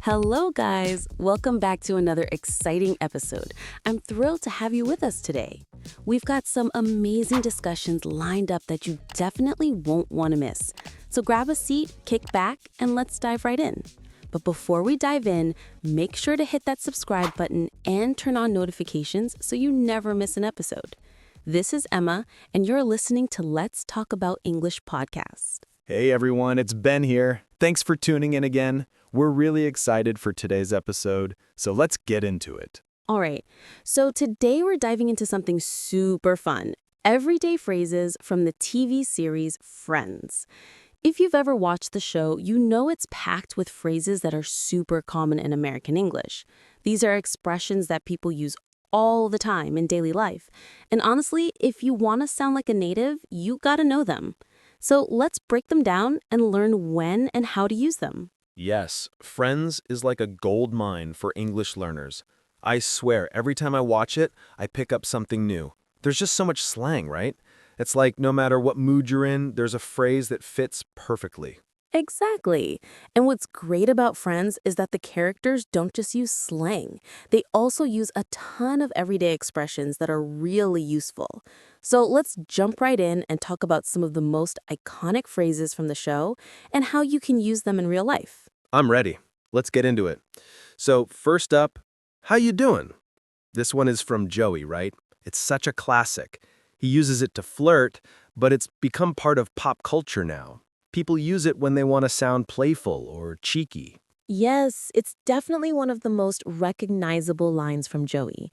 Hello, guys! Welcome back to another exciting episode. I'm thrilled to have you with us today. We've got some amazing discussions lined up that you definitely won't want to miss. So grab a seat, kick back, and let's dive right in. But before we dive in, make sure to hit that subscribe button and turn on notifications so you never miss an episode. This is Emma, and you're listening to Let's Talk About English podcast. Hey everyone, it's Ben here. Thanks for tuning in again. We're really excited for today's episode, so let's get into it. All right, so today we're diving into something super fun. Everyday phrases from the TV series Friends. If you've ever watched the show, you know it's packed with phrases that are super common in American English. These are expressions that people use all the time in daily life. And honestly, if you want to sound like a native, you gotta know them. So let's break them down and learn when and how to use them. Yes, Friends is like a gold mine for English learners. I swear, every time I watch it, I pick up something new. There's just so much slang, right? It's like no matter what mood you're in, there's a phrase that fits perfectly. Exactly. And what's great about Friends is that the characters don't just use slang. They also use a ton of everyday expressions that are really useful. So let's jump right in and talk about some of the most iconic phrases from the show and how you can use them in real life. I'm ready. Let's get into it. So first up, how you doing? This one is from Joey, right? It's such a classic. He uses it to flirt, but it's become part of pop culture now. People use it when they want to sound playful or cheeky. Yes, it's definitely one of the most recognizable lines from Joey.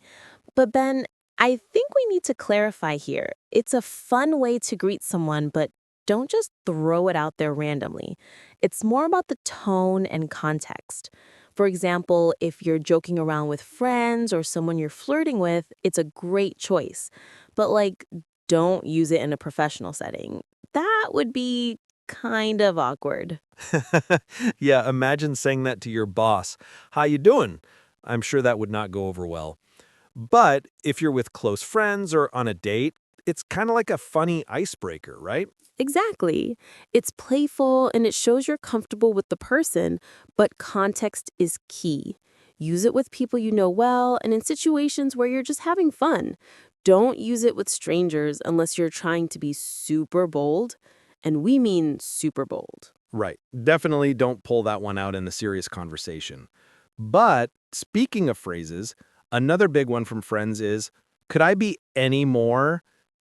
But Ben, I think we need to clarify here. It's a fun way to greet someone, but don't just throw it out there randomly. It's more about the tone and context. For example, if you're joking around with friends or someone you're flirting with, it's a great choice. But don't use it in a professional setting. That would be kind of awkward. Yeah, imagine saying that to your boss. How you doing? I'm sure that would not go over well. But if you're with close friends or on a date, it's kind of like a funny icebreaker, right? Exactly. It's playful and it shows you're comfortable with the person, but context is key. Use it with people you know well and in situations where you're just having fun. Don't use it with strangers unless you're trying to be super bold, and we mean super bold. Right. Definitely don't pull that one out in a serious conversation. But speaking of phrases, another big one from Friends is, could I be any more?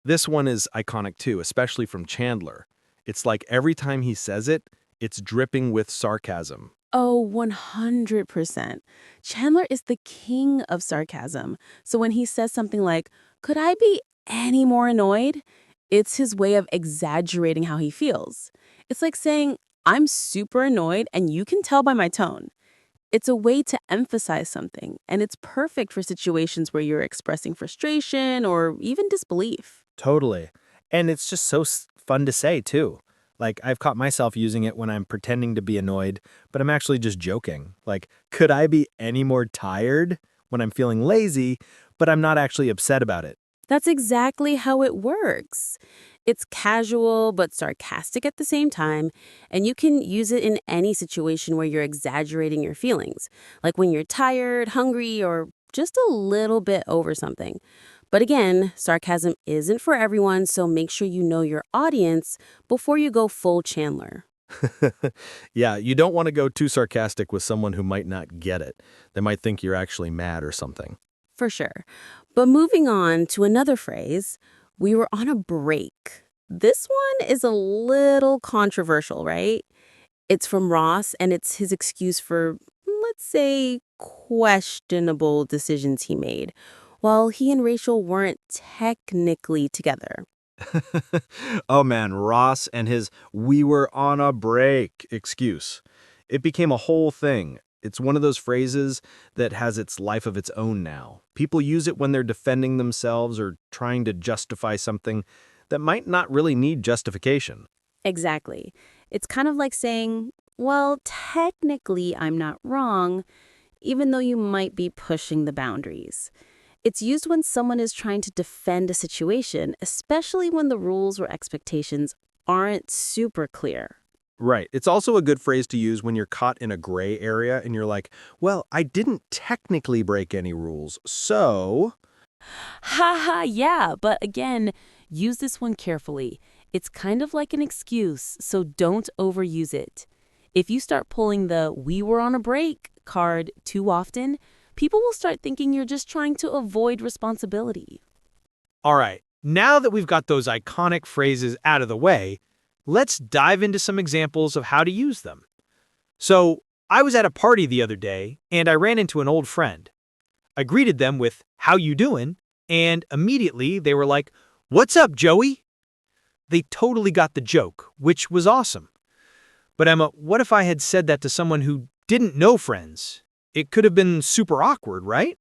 This one is iconic too, especially from Chandler. It's like every time he says it, it's dripping with sarcasm. Oh, 100%. Chandler is the king of sarcasm. So when he says something like, could I be any more annoyed? It's his way of exaggerating how he feels. It's like saying, I'm super annoyed and you can tell by my tone. It's a way to emphasize something, and it's perfect for situations where you're expressing frustration or even disbelief. Totally. And it's just so fun to say, too. Like, I've caught myself using it when I'm pretending to be annoyed, but I'm actually just joking. Like, could I be any more tired when I'm feeling lazy, but I'm not actually upset about it? That's exactly how it works. It's casual but sarcastic at the same time, and you can use it in any situation where you're exaggerating your feelings, like when you're tired, hungry, or just a little bit over something. But again, sarcasm isn't for everyone, so make sure you know your audience before you go full Chandler. Yeah, you don't want to go too sarcastic with someone who might not get it. They might think you're actually mad or something. For sure. But moving on to another phrase, we were on a break. This one is a little controversial, right? It's from Ross, and it's his excuse for, let's say, questionable decisions he made, while he and Rachel weren't technically together. Oh man, Ross and his "we were on a break" excuse. It became a whole thing. It's one of those phrases that has its life of its own now. People use it when they're defending themselves or trying to justify something that might not really need justification. Exactly. It's kind of like saying, well, technically I'm not wrong, even though you might be pushing the boundaries. It's used when someone is trying to defend a situation, especially when the rules or expectations aren't super clear. Right. It's also a good phrase to use when you're caught in a gray area and you're like, well, I didn't technically break any rules, so... Haha, yeah, but again, use this one carefully. It's kind of like an excuse, so don't overuse it. If you start pulling the "we were on a break" card too often, people will start thinking you're just trying to avoid responsibility. All right, now that we've got those iconic phrases out of the way, let's dive into some examples of how to use them. So, I was at a party the other day, and I ran into an old friend. I greeted them with, "How you doing?" And immediately they were like, "What's up, Joey?" They totally got the joke, which was awesome. But Emma, what if I had said that to someone who didn't know friends? It could have been super awkward, right?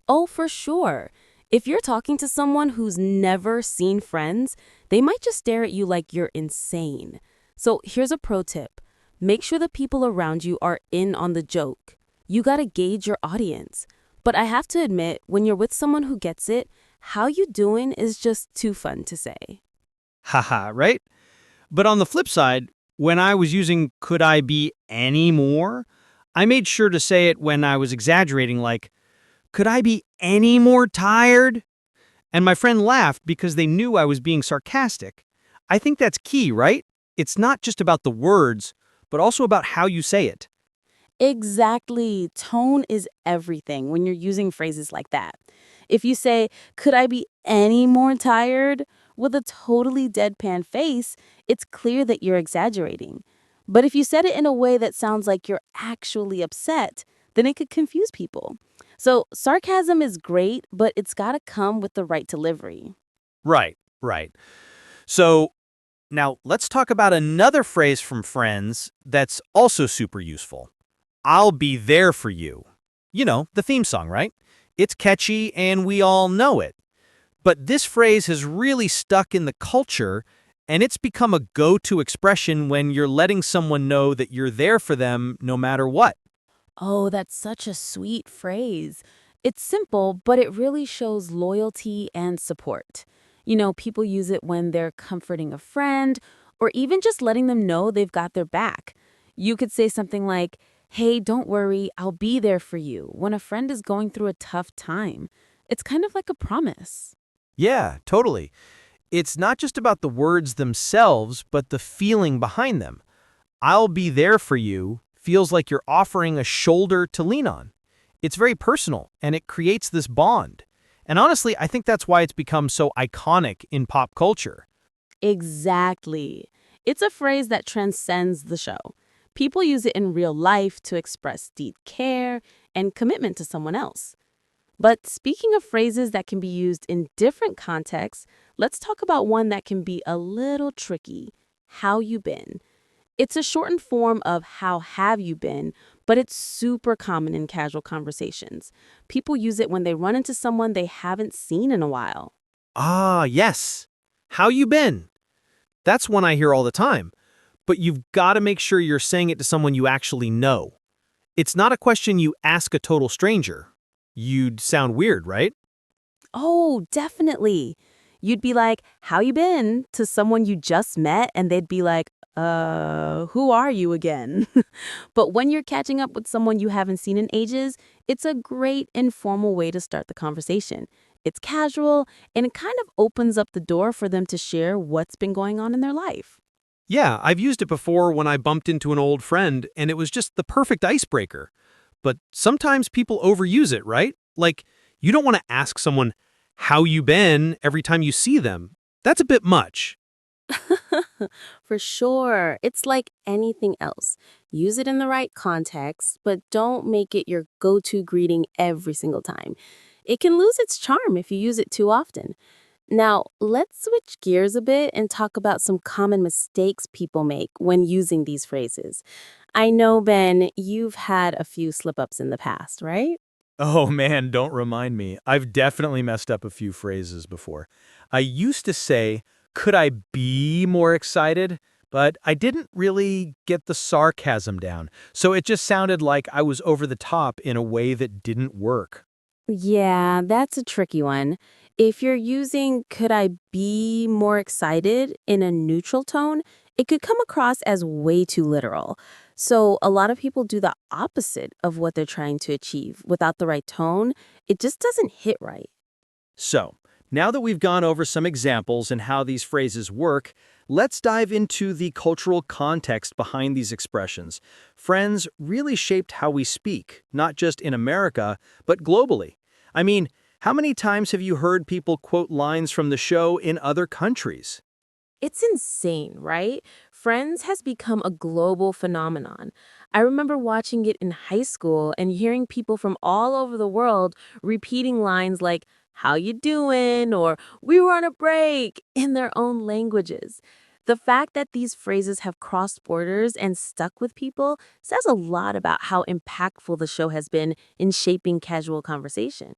Oh, for sure. If you're talking to someone who's never seen friends, they might just stare at you like you're insane. So here's a pro tip. Make sure the people around you are in on the joke. You gotta gauge your audience. But I have to admit, when you're with someone who gets it, how you doing is just too fun to say. Haha, right? But on the flip side, when I was using "could I be any more," I made sure to say it when I was exaggerating, like, "Could I be any more tired?" And my friend laughed because they knew I was being sarcastic. I think that's key, right? It's not just about the words, but also about how you say it. Exactly. Tone is everything when you're using phrases like that. If you say, "Could I be any more tired?" with a totally deadpan face, it's clear that you're exaggerating. But if you said it in a way that sounds like you're actually upset, then it could confuse people. So sarcasm is great, but it's got to come with the right delivery. Right, right. So now let's talk about another phrase from Friends that's also super useful. "I'll be there for you." You know, the theme song, right? It's catchy and we all know it. But this phrase has really stuck in the culture, and it's become a go-to expression when you're letting someone know that you're there for them no matter what. Oh, that's such a sweet phrase. It's simple, but it really shows loyalty and support. People use it when they're comforting a friend or even just letting them know they've got their back. You could say something like, "Hey, don't worry, I'll be there for you," when a friend is going through a tough time. It's kind of like a promise. Yeah, totally. It's not just about the words themselves, but the feeling behind them. "I'll be there for you" feels like you're offering a shoulder to lean on. It's very personal, and it creates this bond. And honestly, I think that's why it's become so iconic in pop culture. Exactly. It's a phrase that transcends the show. People use it in real life to express deep care and commitment to someone else. But speaking of phrases that can be used in different contexts, let's talk about one that can be a little tricky. How you been? It's a shortened form of how have you been, but it's super common in casual conversations. People use it when they run into someone they haven't seen in a while. Ah, yes. "How you been?" That's one I hear all the time. But you've got to make sure you're saying it to someone you actually know. It's not a question you ask a total stranger. You'd sound weird, right? Oh, definitely. You'd be like, "How you been?" to someone you just met, and they'd be like, who are you again?" But when you're catching up with someone you haven't seen in ages, it's a great informal way to start the conversation. It's casual, and it kind of opens up the door for them to share what's been going on in their life. Yeah, I've used it before when I bumped into an old friend, and it was just the perfect icebreaker. But sometimes people overuse it, right? Like, you don't want to ask someone, "How you been?" every time you see them. That's a bit much. For sure. It's like anything else. Use it in the right context, but don't make it your go-to greeting every single time. It can lose its charm if you use it too often. Now, let's switch gears a bit and talk about some common mistakes people make when using these phrases. I know, Ben, you've had a few slip-ups in the past, right? Oh man, don't remind me. I've definitely messed up a few phrases before. I used to say, "Could I be more excited?" But I didn't really get the sarcasm down. So it just sounded like I was over the top in a way that didn't work. Yeah, that's a tricky one. If you're using "could I be more excited" in a neutral tone, it could come across as way too literal. So a lot of people do the opposite of what they're trying to achieve. Without the right tone, it just doesn't hit right. So, now that we've gone over some examples and how these phrases work, let's dive into the cultural context behind these expressions. Friends really shaped how we speak, not just in America, but globally. I mean, how many times have you heard people quote lines from the show in other countries? It's insane, right? Friends has become a global phenomenon. I remember watching it in high school and hearing people from all over the world repeating lines like, "How you doing?" or "We were on a break" in their own languages. The fact that these phrases have crossed borders and stuck with people says a lot about how impactful the show has been in shaping casual conversation.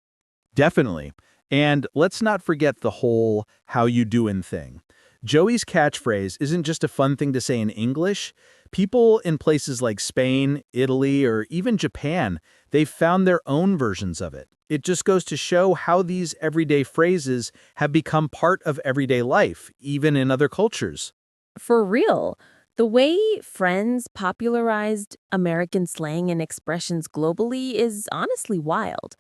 Definitely. And let's not forget the whole how you doin' thing. Joey's catchphrase isn't just a fun thing to say in English. People in places like Spain, Italy, or even Japan, they've found their own versions of it. It just goes to show how these everyday phrases have become part of everyday life, even in other cultures. For real, the way Friends popularized American slang and expressions globally is honestly wild.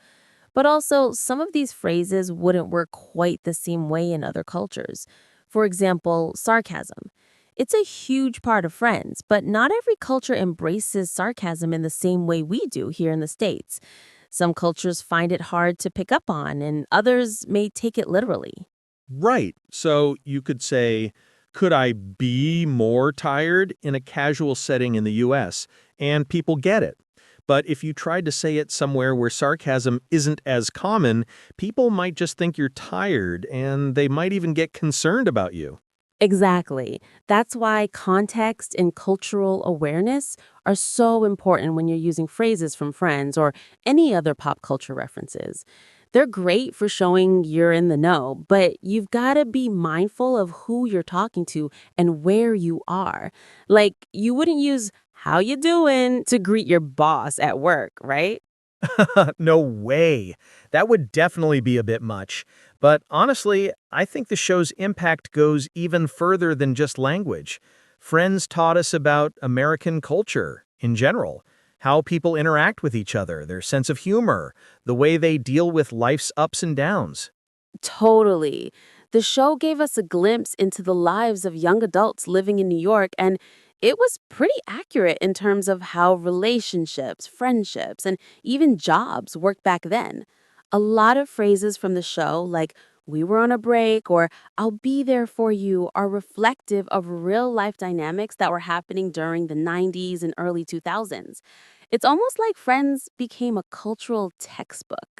But also, some of these phrases wouldn't work quite the same way in other cultures. For example, sarcasm. It's a huge part of Friends, but not every culture embraces sarcasm in the same way we do here in the States. Some cultures find it hard to pick up on, and others may take it literally. Right. So you could say, could I be more tired in a casual setting in the US? And people get it. But if you tried to say it somewhere where sarcasm isn't as common, people might just think you're tired and they might even get concerned about you. Exactly. That's why context and cultural awareness are so important when you're using phrases from Friends or any other pop culture references. They're great for showing you're in the know, but you've got to be mindful of who you're talking to and where you are. Like, you wouldn't use "how you doing" to greet your boss at work, right? No way. That would definitely be a bit much. But honestly, I think the show's impact goes even further than just language. Friends taught us about American culture in general, how people interact with each other, their sense of humor, the way they deal with life's ups and downs. Totally. The show gave us a glimpse into the lives of young adults living in New York, and it was pretty accurate in terms of how relationships, friendships, and even jobs worked back then. A lot of phrases from the show, like "we were on a break" or "I'll be there for you," are reflective of real life dynamics that were happening during the 90s and early 2000s. It's almost like Friends became a cultural textbook.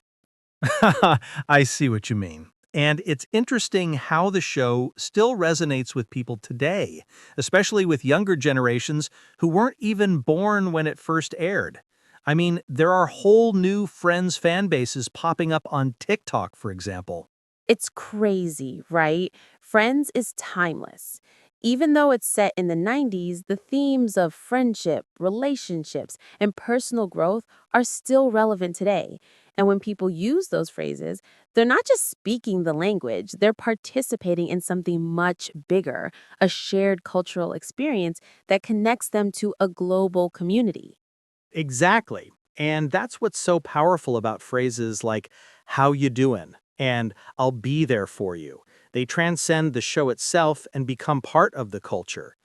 I see what you mean. And it's interesting how the show still resonates with people today, especially with younger generations who weren't even born when it first aired. I mean, there are whole new Friends fan bases popping up on TikTok, for example. It's crazy, right? Friends is timeless. Even though it's set in the 90s, the themes of friendship, relationships, and personal growth are still relevant today. And when people use those phrases, they're not just speaking the language, they're participating in something much bigger, a shared cultural experience that connects them to a global community. Exactly. And that's what's so powerful about phrases like, how you doing? And I'll be there for you. They transcend the show itself and become part of the culture.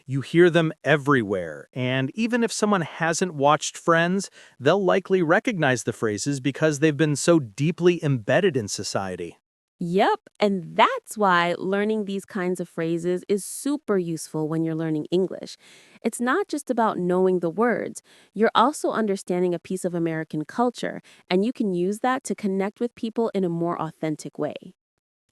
You hear them everywhere, and even if someone hasn't watched Friends, they'll likely recognize the phrases because they've been so deeply embedded in society. Yep, and that's why learning these kinds of phrases is super useful when you're learning English. It's not just about knowing the words, you're also understanding a piece of American culture, and you can use that to connect with people in a more authentic way.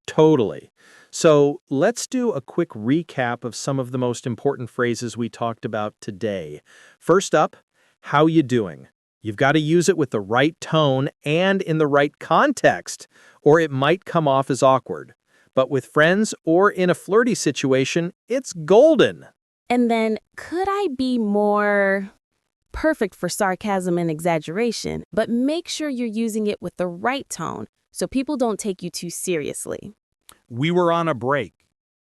Totally. So let's do a quick recap of some of the most important phrases we talked about today. First up, how you doing? You've got to use it with the right tone and in the right context, or it might come off as awkward. But with friends or in a flirty situation, it's golden. And then, could I be more perfect for sarcasm and exaggeration, but make sure you're using it with the right tone so people don't take you too seriously? We were on a break.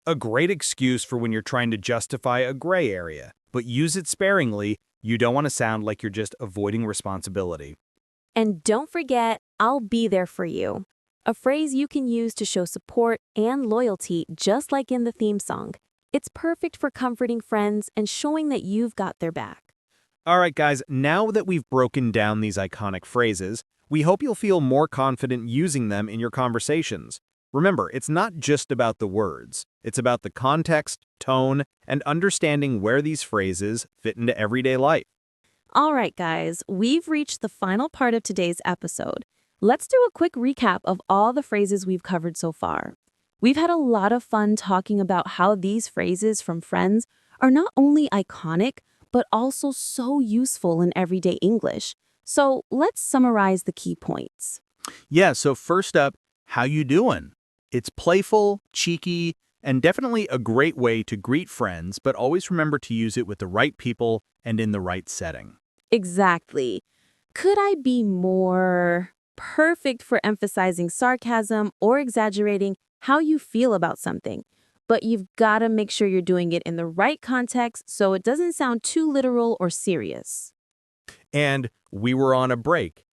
a great excuse for when you're trying to justify a gray area, but use it sparingly. You don't want to sound like you're just avoiding responsibility. And don't forget, I'll be there for you. A phrase you can use to show support and loyalty, just like in the theme song. It's perfect for comforting friends and showing that you've got their back. All right, guys, now that we've broken down these iconic phrases, we hope you'll feel more confident using them in your conversations. Remember, it's not just about the words. It's about the context, tone, and understanding where these phrases fit into everyday life. All right, guys, we've reached the final part of today's episode. Let's do a quick recap of all the phrases we've covered so far. We've had a lot of fun talking about how these phrases from Friends are not only iconic, but also so useful in everyday English. So let's summarize the key points. Yeah, so first up, how you doing? It's playful, cheeky, and definitely a great way to greet friends, but always remember to use it with the right people and in the right setting. Exactly. Could I be more perfect for emphasizing sarcasm or exaggerating how you feel about something? But you've got to make sure you're doing it in the right context so it doesn't sound too literal or serious. And we were on a break.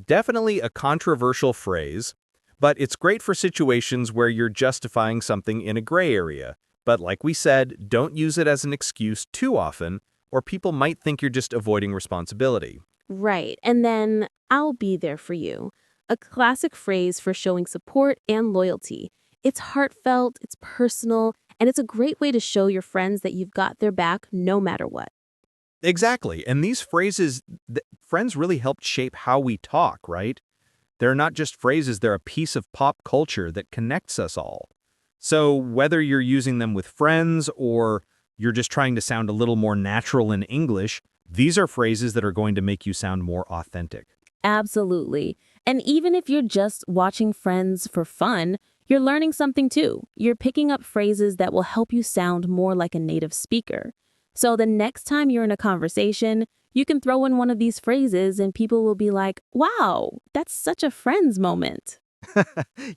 Definitely a controversial phrase, but it's great for situations where you're justifying something in a gray area. But like we said, don't use it as an excuse too often, or people might think you're just avoiding responsibility. Right. And then, I'll be there for you. A classic phrase for showing support and loyalty. It's heartfelt, it's personal, and it's a great way to show your friends that you've got their back no matter what. Exactly. And these phrases, friends really helped shape how we talk, right? They're not just phrases, they're a piece of pop culture that connects us all. So whether you're using them with friends or you're just trying to sound a little more natural in English, these are phrases that are going to make you sound more authentic. Absolutely. And even if you're just watching Friends for fun, you're learning something too. You're picking up phrases that will help you sound more like a native speaker. So the next time you're in a conversation, you can throw in one of these phrases and people will be like, wow, that's such a Friends moment.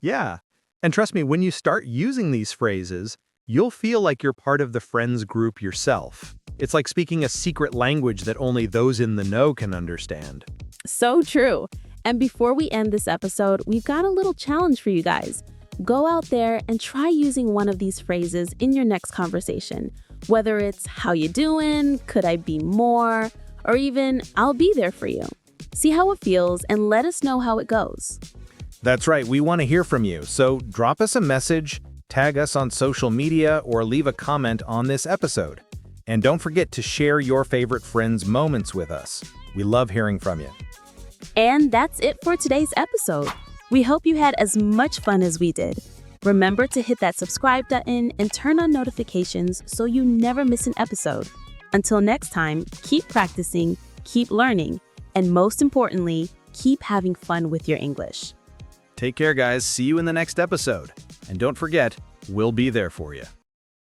Yeah. And trust me, when you start using these phrases, you'll feel like you're part of the friends group yourself. It's like speaking a secret language that only those in the know can understand. So true. And before we end this episode, we've got a little challenge for you guys. Go out there and try using one of these phrases in your next conversation. Whether it's how you doing, could I be more, or even I'll be there for you. See how it feels and let us know how it goes. That's right, we want to hear from you, so drop us a message, tag us on social media, or leave a comment on this episode. And don't forget to share your favorite Friends moments with us. We love hearing from you. And that's it for today's episode. We hope you had as much fun as we did. Remember to hit that subscribe button and turn on notifications so you never miss an episode. Until next time, keep practicing, keep learning, and most importantly, keep having fun with your English. Take care, guys. See you in the next episode. And don't forget, we'll be there for you.